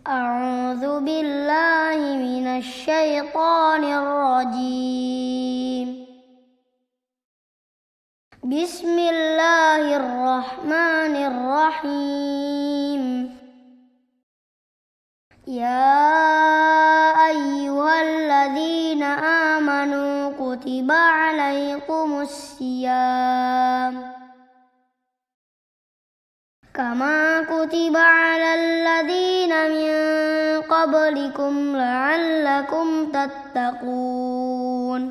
أعوذ بالله من الشيطان الرجيم. بسم الله الرحمن الرحيم. يا أيها الذين آمنوا كتب عليكم الصيام كما كتب على الذين من قبلكم لعلكم تتقون.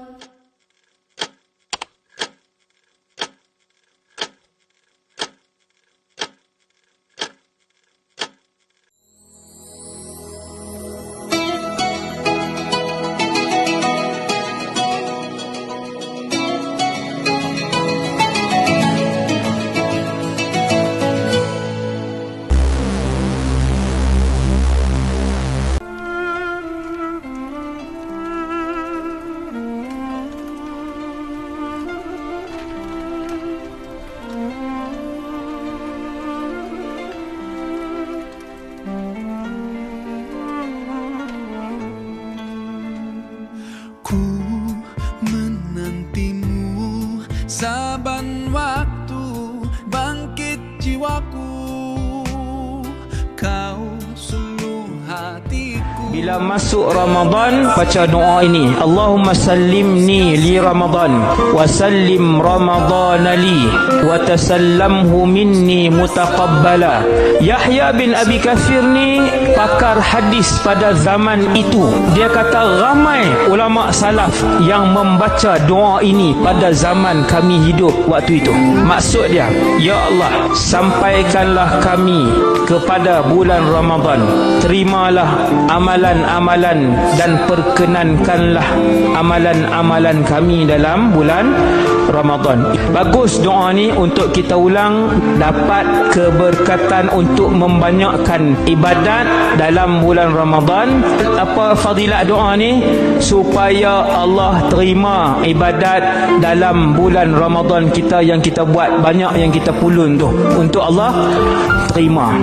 Ku menantimu saban waktu, bangkit jiwaku, kau suluh hatiku. Bila masuk Ramadan, baca doa ini. Allahumma sallimni li Ramadan wa sallim Ramadan li wa tasallamhu minni mutaqabbala. Yahya bin Abi Kathir ni pakar hadis pada zaman itu. Dia kata ramai ulama salaf yang membaca doa ini pada zaman kami hidup waktu itu. Maksud dia, ya Allah, sampaikanlah kami kepada bulan Ramadan. Terimalah amalan-amalan dan perkenankanlah amalan-amalan kami dalam bulan Ramadan. Bagus doa ni untuk kita ulang, dapat keberkatan untuk membanyakkan ibadat dalam bulan Ramadan. Apa fadilat doa ni? Supaya Allah terima ibadat dalam bulan Ramadan kita yang kita buat, banyak yang kita pulun tu, untuk Allah terima.